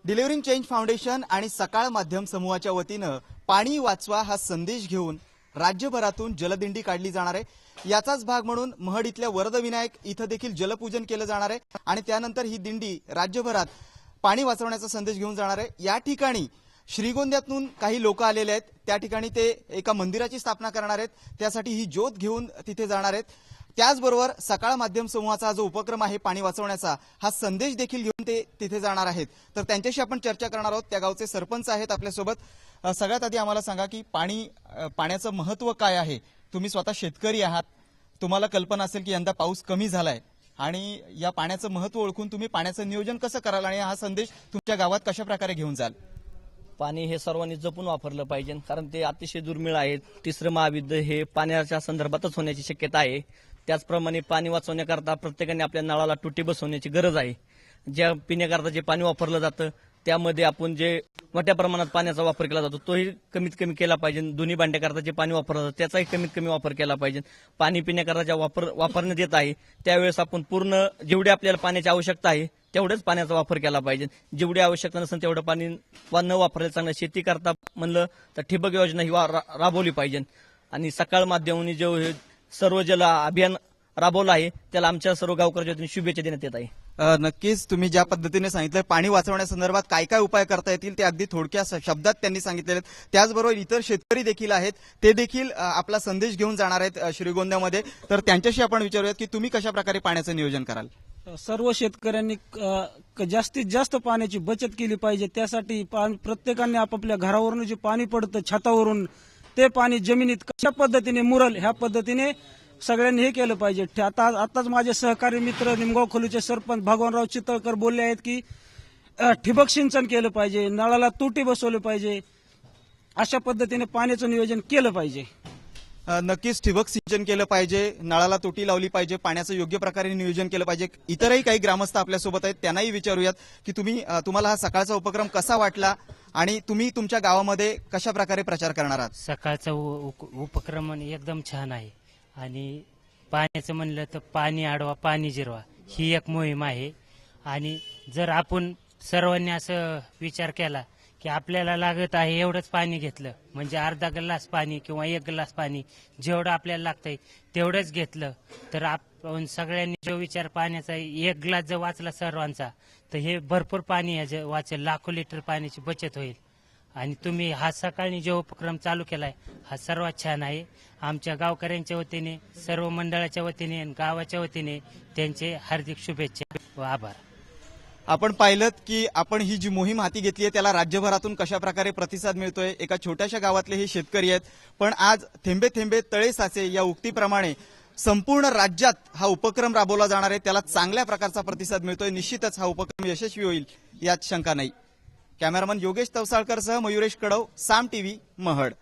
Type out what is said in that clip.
Delivering change foundation आणि सकाळ माध्यम समूहाच्या वतीनं पाणी वाचवा हा संदेश घेऊन राज्यभरातून जलदिंडी काढली जाणार आहे। याचाच भाग म्हणून महड इथल्या वरदविनायक इथं देखील जलपूजन केलं जाणार आहे आणि त्यानंतर ही दिंडी राज्यभरात पाणी वाचवण्याचा संदेश घेऊन जाणार आहे। या ठिकाणी श्रीगोंद्यातून काही लोक आलेले आहेत, त्या ठिकाणी ते एका मंदिराची स्थापना करणार आहेत, त्यासाठी ही ज्योत घेऊन तिथे जाणार आहेत। त्याचबरोबर सकाळ माध्यम समूहाचा जो उपक्रम आहे पाणी वाचवण्याचा हा संदेश देखील घेऊन ते तिथे जाणार आहेत। तर त्यांच्याशी आपण चर्चा करणार आहोत। त्या गावचे सरपंच आहेत आपल्यासोबत। सगळ्यात आधी आम्हाला सांगा की पाण्याचं महत्त्व काय आहे। तुम्ही स्वतः शेतकरी आहात, तुम्हाला कल्पना असेल की यंदा पाऊस कमी झालाय आणि या पाण्याचं महत्त्व ओळखून तुम्ही पाण्याचं नियोजन कसं कराल आणि हा संदेश तुमच्या गावात कशा प्रकारे घेऊन जाल? पाणी हे सर्वांनी जपून वापरलं पाहिजे, कारण ते अतिशय दुर्मिळ आहे। तिसरं महायुद्ध हे पाण्याच्या संदर्भातच होण्याची शक्यता आहे। त्याचप्रमाणे पाणी वाचवण्याकरता प्रत्येकाने आपल्या नळाला टुटी बसवण्याची गरज आहे। ज्या पिण्याकरता जे पाणी वापरलं जातं त्यामध्ये आपण जे मोठ्या प्रमाणात पाण्याचा वापर केला जातो तोही कमीत कमी केला पाहिजे। दोन्ही भांड्याकरता जे पाणी वापरलं जातं त्याचाही कमीत कमी वापर केला पाहिजे। पाणी पिण्याकरता ज्या वापरण्यात येत आहे त्यावेळेस आपण पूर्ण जेवढी आपल्याला पाण्याची आवश्यकता आहे तेवढेच पाण्याचा वापर केला पाहिजे। जेवढी आवश्यकता नसेल तेवढं पाणी न वापरायला चांगलं। शेती करता म्हणलं तर ठिबक योजना ही राबवली पाहिजे आणि सकाळ माध्यमांनी जो हे सर्व जल अभियान राबवलं आहे त्याला आमच्या सर्व गावकऱ्यांच्या वतीने शुभेच्छा देण्यात येत आहे। नक्कीच तुम्ही ज्या पद्धतीने सांगितलं पाणी वाचवण्यासंदर्भात काय काय उपाय करता येतील ते अगदी थोडक्या शब्दात त्यांनी सांगितलेले आहेत। त्याचबरोबर इतर शेतकरी देखील आहेत, ते देखील आपला संदेश घेऊन जाणार आहेत श्रीगोंद्यामध्ये। तर त्यांच्याशी आपण विचारूयात की तुम्ही कशा प्रकारे पाण्याचं नियोजन कराल? सर्व शेतकऱ्यांनी जास्तीत जास्त पाण्याची बचत केली पाहिजे। त्यासाठी प्रत्येकाने आपापल्या घरावरून जे पाणी पडतं छतावरून ते पाणी जमिनीत कशा पद्धतीने मुरल ह्या पद्धतीने सगळ्यांनी हे केलं पाहिजे। आताच माझे सहकारी मित्र निमगाव खोलीचे सरपंच भगवानराव चितळकर बोलले आहेत की ठिबक सिंचन केलं पाहिजे, नळाला तुटी बसवली पाहिजे, अशा पद्धतीने पाण्याचं नियोजन केलं पाहिजे। नक्कीच ठिबक सिंचन केलं पाहिजे, नळाला तुटी लावली पाहिजे, पाण्याचं योग्य प्रकारे नियोजन केलं पाहिजे। इतरही काही ग्रामस्थ आपल्यासोबत आहेत, त्यांनाही विचारूयात की तुम्हाला हा सकाळचा उपक्रम कसा वाटला आणि तुम्ही तुमच्या गावामध्ये कशा प्रकारे प्रचार करणार आहात? सकाळचा उपक्रम एकदम छान आहे आणि पाण्याचं म्हणलं तर पाणी अडवा पाणी जिरवा ही एक मोहीम आहे। आणि जर आपण सर्वांनी असं विचार केला की आपल्याला लागत आहे एवढंच पाणी घेतलं, म्हणजे अर्धा ग्लास पाणी किंवा एक ग्लास पाणी जेवढं आपल्याला लागतंय तेवढंच घेतलं, तर आपण सगळ्यांनी जो विचार पाण्याचा एक ग्लास जर वाचला सर्वांचा तर हे भरपूर पाणी वाचेल, लाखो लिटर पाण्याची बचत होईल। आणि तुम्ही हा सकाळी जो उपक्रम चालू केलाय हा सर्वात छान आहे। आमच्या गावकऱ्यांच्या वतीने, सर्व मंडळाच्या वतीने आणि गावाच्या वतीने त्यांचे हार्दिक शुभेच्छा व आभार। आपण पाहिलं की आपण ही जी मोहीम हाती घेतली आहे त्याला राज्यभरातून कशा प्रकारे प्रतिसाद मिळतोय। एका छोट्याशा गावातले हे शेतकरी आहेत, पण आज थेंबे थेंबे तळे साचे या उक्तीप्रमाणे संपूर्ण राज्यात हा उपक्रम राबवला जाणार आहे, त्याला चांगल्या प्रकारचा प्रतिसाद मिळतोय। निश्चितच हा उपक्रम यशस्वी होईल यात शंका नाही। कॅमेरामन योगेश तवसाळकरसह मयुरेश कडव, साम टीव्ही, महड।